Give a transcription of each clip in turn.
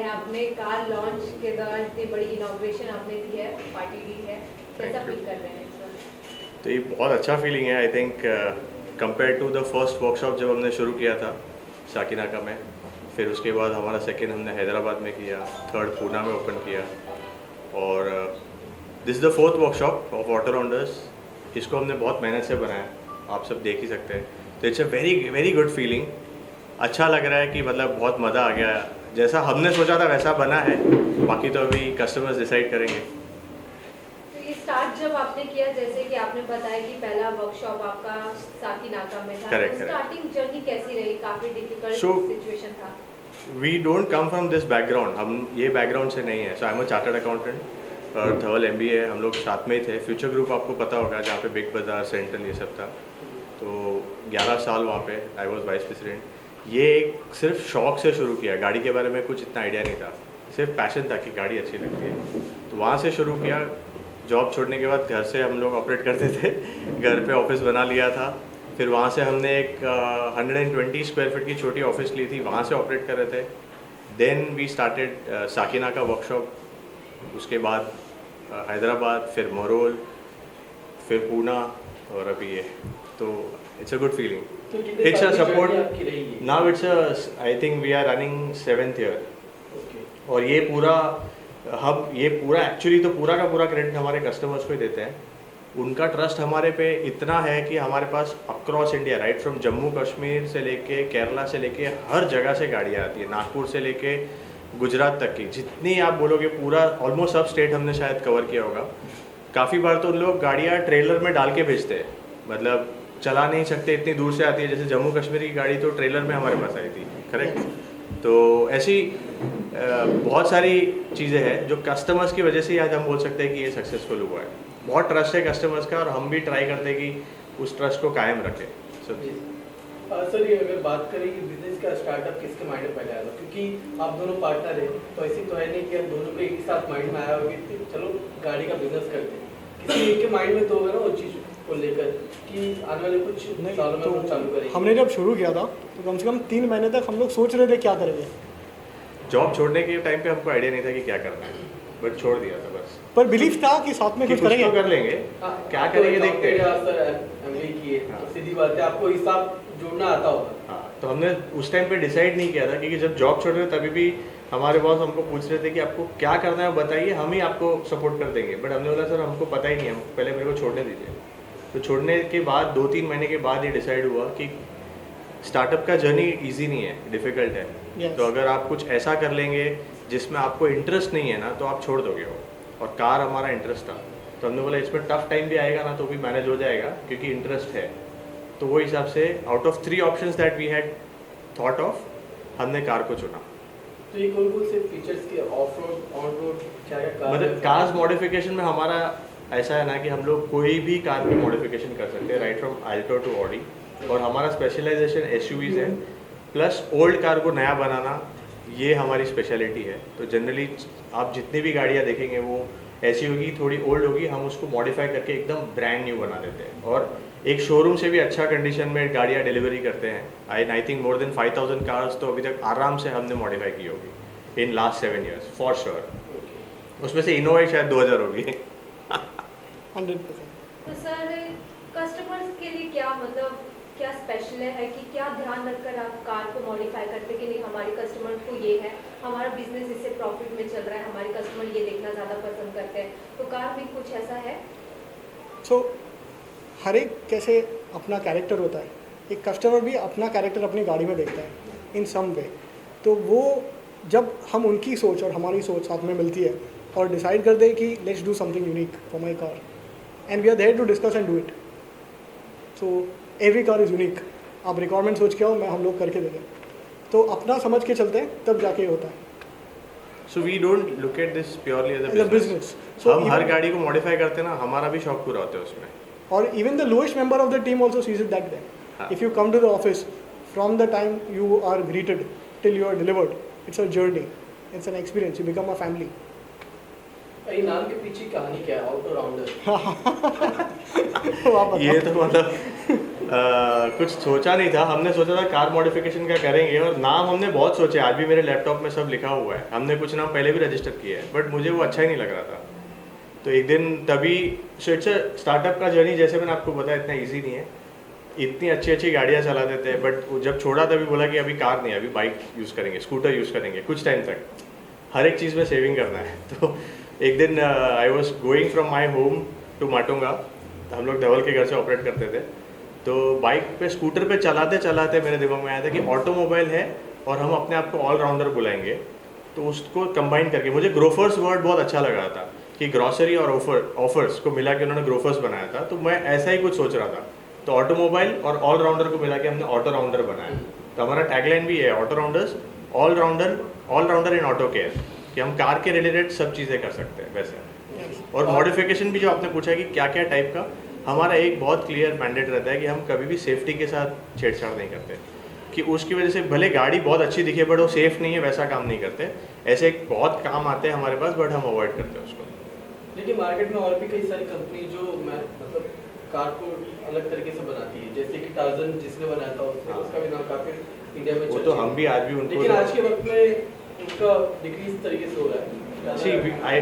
आपने car launch के दौरान इतनी बड़ी इनॉग्रेशन आपने दी है, पार्टी दी है, कैसा फील कर रहे हैं इस वक्त? तो ये बहुत अच्छा फीलिंग है। I think compare to the first workshop जब हमने शुरू किया था साकिनाका में, फिर उसके बाद हमारा सेकेंड हमने हैदराबाद में किया, थर्ड पूना में ओपन किया, और this is the fourth workshop of auto rounders. इसको हमने बहुत मेहनत से बनाया, आप सब देख ही सकते हैं। तो it's a very very good feeling. अच्छा लग रहा है कि मतलब बहुत मज़ा आ गया, जैसा हमने सोचा था वैसा बना है। बाकी तो अभी कस्टमर्स डिसाइड करेंगे। तो ये स्टार्ट जब आपने किया, जैसे कि आपने बताया कि पहला वर्कशॉप आपका साकिनाका में था, Correct, तो स्टार्टिंग जर्नी कैसी रही? काफ़ी डिफिकल्ट सिचुएशन था। We don't come from this background, हम ये बैकग्राउंड से नहीं है। So I am a chartered accountant और धवल MBA, हम लोग साथ में ही थे। फ्यूचर ग्रुप आपको पता होगा, जहाँ पे बिग बाज़ार, सेंट्रल ये सब था। तो 11 साल वहाँ पे आई वॉज वाइस प्रेसिडेंट। ये एक सिर्फ शौक से शुरू किया, गाड़ी के बारे में कुछ इतना आइडिया नहीं था, सिर्फ पैशन था कि गाड़ी अच्छी लगती है। तो वहाँ से शुरू किया। जॉब छोड़ने के बाद घर से हम लोग ऑपरेट करते थे, घर पे ऑफिस बना लिया था। फिर वहाँ से हमने एक 120 स्क्वायर फीट की छोटी ऑफिस ली थी, वहाँ से ऑपरेट कर रहे थे। Then we started Sakinaka workshop, उसके बाद हैदराबाद, फिर मोरोल, फिर पूना, और अभी ये। तो it's a good feeling. It's a support. Now it's a, I think we are running 7th year. और ये पूरा एक्चुअली तो पूरा का पूरा क्रेडिट हमारे कस्टमर्स को ही देते हैं। उनका ट्रस्ट हमारे पे इतना है कि हमारे पास across India, right from Jammu Kashmir से लेके केरला से लेके हर जगह से गाड़ियाँ आती है, नागपुर से लेके गुजरात तक की जितनी आप बोलोगे, पूरा ऑलमोस्ट सब स्टेट हमने शायद कवर किया होगा। काफ़ी बार तो उन लोग गाड़ियाँ ट्रेलर में डाल के भेजते हैं, मतलब चला नहीं सकते, इतनी दूर से आती है। जैसे जम्मू कश्मीर की गाड़ी तो ट्रेलर में हमारे पास आई थी, करेक्ट। तो ऐसी बहुत सारी चीज़ें हैं जो कस्टमर्स की वजह से आज हम बोल सकते हैं कि ये सक्सेसफुल हुआ है। बहुत ट्रस्ट है कस्टमर्स का, और हम भी ट्राई करते हैं कि उस ट्रस्ट को कायम रखें। सर ये अगर बात करें कि बिजनेस का स्टार्टअप किसके माइंड में पहले आया था, क्योंकि आप दोनों पार्टनर हैं, तो ऐसी तो है नहीं कि हम दोनों को एक ही साथ माइंड में आया हो कि चलो गाड़ी का बिजनेस करते हैं। किसी एक के माइंड में तो होगा ना वो चीज़ को लेकर कि आने वाले कुछ सालों में हम चालू करेंगे। हमने जब शुरू किया था तो कम से कम 3 महीने तक हम लोग सोच रहे थे क्या करेंगे। जॉब छोड़ने के टाइम पे हमको आइडिया नहीं था कि क्या करना है, बट छोड़ दिया था बस। पर बिलीफ था कि साथ में कुछ करेंगे, कर लेंगे। क्या करेंगे देखते हैं। सीधी बात है, आपको हिसाब जोड़ना आता होगा। हाँ, तो हमने उस टाइम पे डिसाइड नहीं किया था, क्योंकि जब जॉब छोड़ रहे थे तभी भी हमारे बॉस हमको पूछ रहे थे कि आपको क्या करना है बताइए, हम ही आपको सपोर्ट कर देंगे। बट हमने बोला सर हमको पता ही नहीं है, हमको पहले मेरे को छोड़ने दीजिए। तो छोड़ने के बाद 2-3 महीने के बाद ये डिसाइड हुआ कि स्टार्टअप का जर्नी इजी नहीं है, डिफ़िकल्ट है। Yes. तो अगर आप कुछ ऐसा कर लेंगे जिसमें आपको इंटरेस्ट नहीं है ना, तो आप छोड़ दोगे वो। और कार हमारा इंटरेस्ट था, तो हमने बोला इसमें टफ टाइम भी आएगा ना तो भी मैनेज हो जाएगा, क्योंकि इंटरेस्ट है। तो वो हिसाब से out of 3 options that we had thought of, हमने कार को चुना। तो ये कौन कौन से फीचर्स के ऑफ रोड, ऑन रोड मतलब कार्स मॉडिफिकेशन में हमारा ऐसा है ना कि हम लोग कोई भी कार की मॉडिफिकेशन कर सकते हैं, right from Alto to Audi. और हमारा स्पेशलाइजेशन एसयूवीज है, प्लस ओल्ड कार को नया बनाना, ये हमारी स्पेशलिटी है। तो जनरली आप जितनी भी गाड़ियाँ देखेंगे वो ऐसी होगी, थोड़ी ओल्ड होगी, हम उसको मॉडिफाई करके एकदम ब्रांड न्यू बना देते हैं। और एक शोरूम से भी अच्छा कंडीशन में गाड़ियाँ डिलीवरी करते हैं। I think more than 5000 cars तो अभी तक आराम से हमने मॉडिफाई की होगी in last 7 years for sure. उसमें से इनोवा शायद 2000 होगी। 100%। तो सर कस्टमर्स के लिए क्या मतलब क्या स्पेशल है कि क्या ध्यान रखकर आप कार को मॉडिफाई करते कि नहीं हमारे कस्टमर को ये है, हमारा बिजनेस इससे प्रॉफिट में चल रहा है, हमारे कस्टमर ये देखना ज़्यादा पसंद करते हैं, तो कार भी कुछ ऐसा है? सो हर एक कैसे अपना कैरेक्टर होता है, एक कस्टमर भी अपना कैरेक्टर अपनी गाड़ी में देखता है इन सम वे। तो वो जब हम उनकी सोच और हमारी सोच साथ में मिलती है और डिसाइड कर दे कि let's do something unique for my car and we are there to discuss and do it. So every car is unique. आप रिक्वायरमेंट सोच के आओ, मैं हम लोग करके दे दें। तो अपना समझ के चलते हैं, तब जाके होता है so we don't look at this purely as as a a business. Business. हम हर गाड़ी को मॉडिफाई करते हैं ना, हमारा भी शौक पूरा होता है उसमें। or even the lowest member of the team also sees it that way. हाँ. If you come to the office, from the time you are greeted till you are delivered, it's a journey, it's an experience, you become a family. ये नाम के पीछे कहानी क्या है, auto rounder? तो आप बताओ। ये तो मतलब कुछ सोचा नहीं था। हमने सोचा था कार मॉडिफिकेशन का करेंगे, और नाम हमने बहुत सोचे। आज भी मेरे लैपटॉप में सब लिखा हुआ है, हमने कुछ नाम पहले भी रजिस्टर किए हैं, बट मुझे वो अच्छा ही नहीं लग रहा था। तो एक दिन तभी सो इट्स स्टार्टअप का जर्नी, जैसे मैंने आपको बताया, इतना इजी नहीं है। इतनी अच्छी अच्छी गाड़ियाँ चला देते हैं, बट जब छोड़ा तभी बोला कि अभी कार नहीं, अभी बाइक यूज़ करेंगे, स्कूटर यूज़ करेंगे कुछ टाइम तक। हर एक चीज़ में सेविंग करना है। तो एक दिन I was going from my home to Matunga, हम लोग धवल के घर से ऑपरेट करते थे। तो बाइक पे स्कूटर पे चलाते चलाते मेरे दिमाग में आया था कि ऑटोमोबाइल है और हम अपने आप को ऑलराउंडर बुलाएंगे, तो उसको कंबाइन करके मुझे ग्रोफर्स वर्ड बहुत अच्छा लग रहा था कि ग्रॉसरी और ऑफर्स को मिला के उन्होंने ग्रोफर्स बनाया था। तो मैं ऐसा ही कुछ सोच रहा था, तो ऑटोमोबाइल और ऑलराउंडर को मिला के हमने ऑटो राउंडर बनाया। तो हमारा टैगलाइन भी है ऑटो राउंडर्स, ऑलराउंडर इन ऑटो केयर, कि हम कार के रिलेटेड सब चीज़ें कर सकते हैं वैसे। और मॉडिफिकेशन भी जो आपने पूछा कि क्या क्या टाइप का, हमारा एक बहुत क्लियर मैंडेट रहता है कि हम कभी भी सेफ्टी के साथ छेड़छाड़ नहीं करते, कि उसकी वजह से भले गाड़ी बहुत अच्छी दिखे बट वो सेफ नहीं है, वैसा काम नहीं करते। ऐसे बहुत काम आते हैं हमारे पास, बट हम अवॉइड करते हैं उसको। लेकिन मार्केट में और भी कई सारी कंपनी जो मतलब कार को अलग तरीके से बनाती है, जैसे कि टार्जन जिसने बनाया था उसका भी नाम काफी इंडिया में वो तो हम भी आज भी उनको, लेकिन आज के वक्त में उनका डिक्रीज तरीके से हो रहा है। See,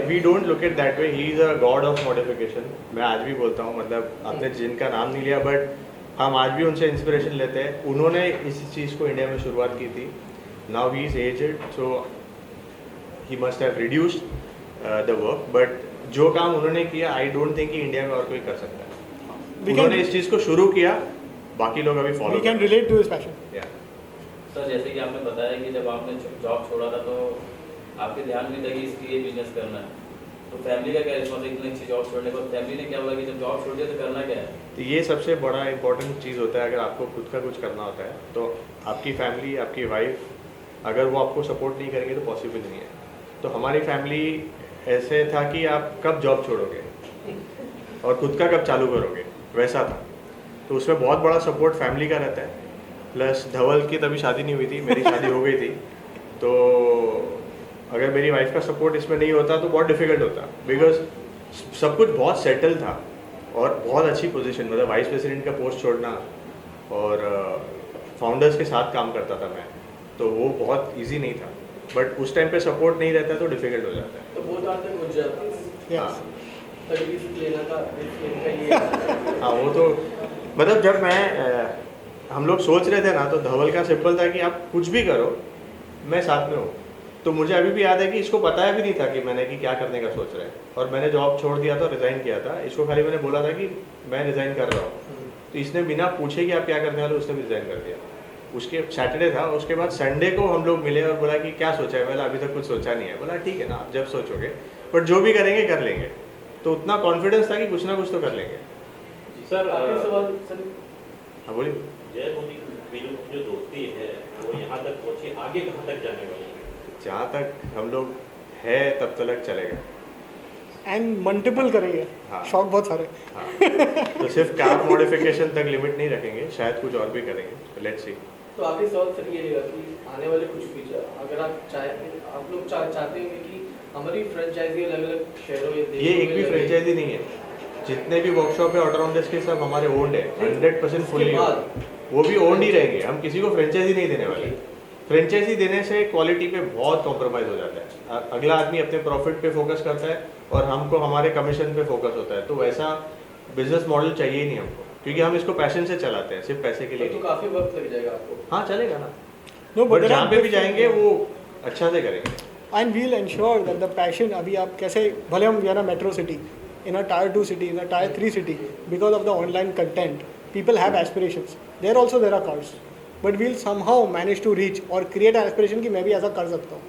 we don't look at that way. He is a god of modification. मैं आज भी बोलता हूँ, मतलब आपने जिनका नाम नहीं लिया, बट हम आज भी उनसे इंस्पिरेशन लेते हैं। उन्होंने इस चीज़ को इंडिया में शुरुआत की थी। Now he is aged, so he must have reduced the work. But जो काम उन्होंने किया, I don't think कि इंडिया में और कोई कर सकता है। उन्होंने इस चीज़ को शुरू किया, बाकी लोग अभी follow. We can relate to his passion. Yeah. Sir जैसे कि आपने बताया कि जब आपने जॉब छोड़ा था तो आपके ध्यान में लगी इसके लिए बिजनेस करना है, तो फैमिली का क्या रिस्पॉन्स है? इतनी अच्छी जॉब छोड़ने के बाद फैमिली ने क्या बोला कि जब जॉब छोड़ दिया तो करना क्या है? तो ये सबसे बड़ा इंपॉर्टेंट चीज़ होता है। अगर आपको खुद का कुछ करना होता है तो आपकी फैमिली, आपकी वाइफ, अगर वो आपको सपोर्ट नहीं करेंगे तो पॉसिबल नहीं है। तो हमारी फैमिली ऐसे था कि आप कब जॉब छोड़ोगे और खुद का कब चालू करोगे, वैसा था। तो उसमें बहुत बड़ा सपोर्ट फैमिली का रहता है। प्लस धवल की तभी शादी नहीं हुई थी, मेरी शादी हो गई थी। तो अगर मेरी वाइफ का सपोर्ट इसमें नहीं होता तो बहुत डिफिकल्ट होता, बिकॉज सब कुछ बहुत सेटल था और बहुत अच्छी पोजीशन, मतलब वाइस प्रेसिडेंट का पोस्ट छोड़ना और फाउंडर्स के साथ काम करता था मैं, तो वो बहुत इजी नहीं था। बट उस टाइम पे सपोर्ट नहीं रहता तो डिफिकल्ट हो जाता है। तो बहुत हद तक मुझ जाता है। हाँ तभी रिस्क लेना था, रिस्क लेने का ये हाँ, वो तो मतलब जब मैं हम लोग सोच रहे थे ना, तो धवल का सिंपल था कि आप कुछ भी करो, मैं साथ में हूँ। तो मुझे अभी भी याद है कि इसको बताया भी नहीं था कि मैंने कि क्या करने का सोच रहा है, और मैंने जॉब छोड़ दिया था, रिज़ाइन किया था। इसको खाली मैंने बोला था कि मैं रिज़ाइन कर रहा हूँ, तो इसने बिना पूछे कि आप क्या करने वाले, उसने भी रिज़ाइन कर दिया। उसके सैटरडे था, उसके बाद संडे को हम लोग मिले और बोला कि क्या सोचा है। बोला अभी तक कुछ सोचा नहीं है। बोला ठीक है ना, आप जब सोचोगे, बट जो भी करेंगे कर लेंगे। तो उतना कॉन्फिडेंस था कि कुछ ना कुछ तो कर लेंगे। सर आखिरी सवाल सर, हाँ बोलिए। जय मोदी की जो दोस्ती है वो यहाँ तक पहुँची, आगे कहाँ तक जाने वाली है? जहाँ तक हम लोग है तब तक चलेगा। एंड मल्टीपल करेंगे, हाँ। शौक बहुत सारे। हाँ तो सिर्फ कार मॉडिफिकेशन तक लिमिट नहीं रखेंगे, शायद कुछ और भी करेंगे, लेट्स सी। तो आखिरी सवाल सर ये रहेगा कि आने वाले कुछ फीचर अगर आप लोग चाहते होंगे कि हमारी फ्रेंचाइजी अलग अलग शहरों या ये एक भी फ्रेंचाइजी नहीं है, जितने भी वर्कशॉप है ऑटोनॉमस के सब हमारे ओन्ड है, 100% फुल्ली। वो भी ओन्ड ही रहेंगे, हम किसी को फ्रेंचाइजी नहीं देने वाले। फ्रेंचाइजी देने से क्वालिटी पे बहुत कॉम्प्रोमाइज़ हो जाता है, अगला आदमी अपने प्रॉफिट पे फोकस करता है और हमको हमारे कमीशन पे फोकस होता है। तो वैसा बिजनेस मॉडल चाहिए ही नहीं हमको, क्योंकि हम इसको पैशन से चलाते हैं, सिर्फ पैसे के लिए तो नहीं। काफी वक्त लग जाएगा आपको। हाँ चलेगा ना, नो बट जहाँ पे भी जाएंगे वो अच्छा से करेंगे। And we'll ensure that the passion, अभी आप कैसे भले हम we are a metro city, in a tier 2 city, in a tier 3 city, because of the online content, people have aspirations. There are cars, but we'll somehow manage to reach or create an aspiration कि मैं भी ऐसा कर सकता हूँ.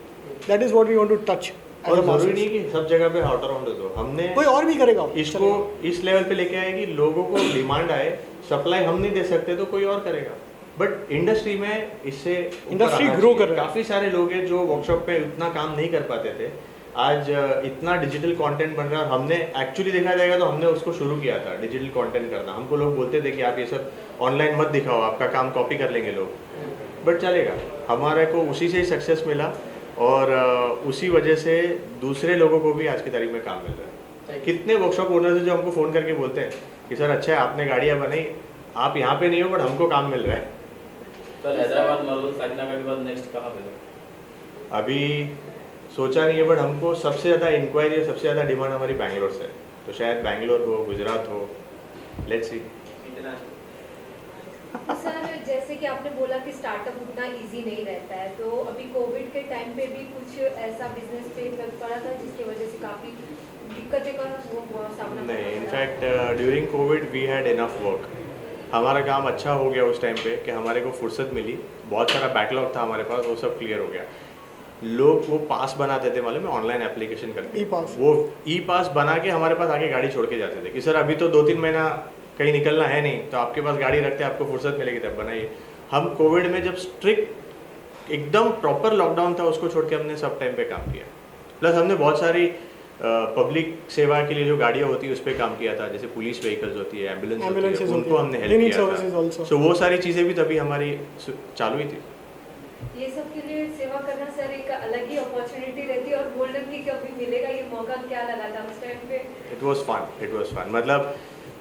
That is what we want to touch. और जरूरी नहीं कि सब जगह पे आउट अराउंड दो, हमने कोई और भी करेगा इसको इस लेवल पे लेके आए कि लोगों को डिमांड आए, सप्लाई हम नहीं दे सकते तो कोई और करेगा। बट इंडस्ट्री में इससे इंडस्ट्री ग्रो कर रहा है। काफ़ी सारे लोग हैं जो वर्कशॉप पे उतना काम नहीं कर पाते थे, आज इतना डिजिटल कंटेंट बन रहा है। हमने एक्चुअली देखा जाएगा तो हमने उसको शुरू किया था डिजिटल कंटेंट करना। हमको लोग बोलते थे कि आप ये सब ऑनलाइन मत दिखाओ, आपका काम कॉपी कर लेंगे लोग, बट चलेगा। हमारे को उसी से ही सक्सेस मिला और उसी वजह से दूसरे लोगों को भी आज की तारीख में काम मिल रहा है। कितने वर्कशॉप ओनर्स हैं जो हमको फ़ोन करके बोलते हैं कि सर अच्छा है आपने गाड़ियाँ बनाई, आप यहाँ पे नहीं हो बट हमको काम मिल रहा है। सर हैदराबाद मरल साकिनाका के बाद नेक्स्ट कहाँ पे? अभी सोचा नहीं है, बट हमको सबसे ज़्यादा इंक्वायरी, सबसे ज़्यादा डिमांड हमारी बैंगलोर से है, तो शायद बैंगलोर हो, गुजरात हो, लेट्स सी। तो सर जैसे कि आपने बोला कि स्टार्टअप उतना इजी नहीं रहता है, तो अभी कोविड के टाइम पे भी कुछ ऐसा बिजनेस पे इफेक्ट पड़ा था जिसकी वजह से काफ़ी दिक्कतें का वो सामना करना नहीं, पड़ा? In fact during COVID we had enough work. हमारा काम अच्छा हो गया उस टाइम पे कि हमारे को फुर्सत मिली, बहुत सारा बैकलॉग था हमारे पास, वो सब क्लियर हो गया। लोग वो पास बनाते थे, मालूम है, ऑनलाइन एप्लीकेशन करके ई-पास। वो ई पास बना के हमारे पास आके गाड़ी छोड़ के जाते थे कि सर अभी तो 2-3 महीना कहीं निकलना है नहीं, तो आपके पास गाड़ी रखते हैं, आपको फुर्सत मिलेगी तब बनाइए। हम कोविड में जब स्ट्रिक्ट एकदम प्रॉपर लॉकडाउन था उसको छोड़ के हमने सब टाइम पे काम किया। प्लस हमने बहुत सारी पब्लिक सेवा के लिए जो गाड़ियाँ होती है उस पर काम किया था, जैसे पुलिस व्हीकल्स होती है, एम्बुलेंस होती है, उनको हमने हेल्प किया था। सो वो सारी चीज़ें भी तभी हमारी चालू ही थी। ये सब के लिए सेवा करना सर एक अलग ही अपॉर्चुनिटी रहती है, और गोल्डन की कभी मिलेगा ये मौका, क्या लगा था उस टाइम पे? It was fun. मतलब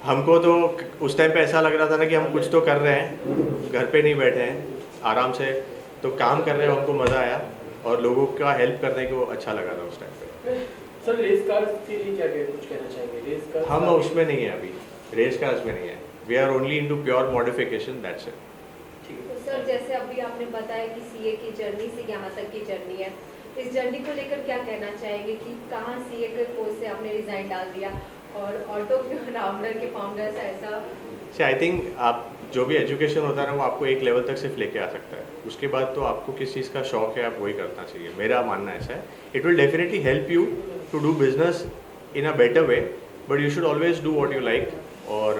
हमको तो उस टाइम पे ऐसा लग रहा था ना कि हम कुछ तो कर रहे हैं, घर पे नहीं बैठे हैं, आराम से तो काम कर रहे हैं, हमको मज़ा आया और लोगों का हेल्प करने को अच्छा लगा था उस टाइम पे। सर रेस कार्स के लिए क्या कुछ कहना चाहेंगे? रेस कार्स हम उसमें नहीं है अभी, रेस कार्स में नहीं है, we are only into pure modification, that's it. तो सर जैसे अभी आपने बताया कि सीए की जर्नी से यहाँ तक की जर्नी है, इस जर्नी को लेकर क्या कहना चाहेंगे कि कहाँ सीए के पोस्ट से आपने रिजाइन डाल दिया और ऑटो रामलर के फाउंडर से ऐसा? आई थिंक आप जो भी एजुकेशन होता है ना वो आपको एक लेवल तक सिर्फ लेके आ सकता है, उसके बाद तो आपको किस चीज़ का शौक है आप वही करना चाहिए, मेरा मानना ऐसा है। It will definitely help you to do business in a better way, but you should always do what you like, और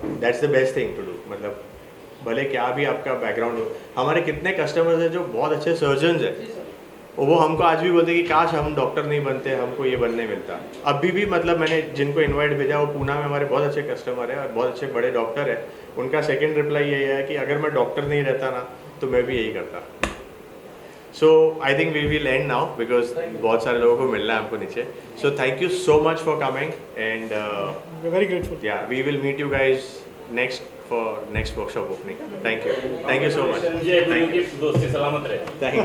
that's the best thing to do. मतलब भले क्या भी आपका बैकग्राउंड हो, हमारे कितने कस्टमर्स हैं जो बहुत अच्छे सर्जन्स हैं, वो हमको आज भी बोलते हैं कि काश हम डॉक्टर नहीं बनते, हमको ये बनने मिलता। अभी भी मतलब मैंने जिनको इनवाइट भेजा वो पूना में हमारे बहुत अच्छे कस्टमर है और बहुत अच्छे बड़े डॉक्टर है, उनका सेकंड रिप्लाई यही है कि अगर मैं डॉक्टर नहीं रहता ना तो मैं भी यही करता। So I think we will end now because बहुत सारे लोगों को मिलना है हमको नीचे। So thank you so much for coming and very grateful. Yeah we will meet you guys next workshop opening. Thank you so much. दोस्ती सलामत रहे। Thank you.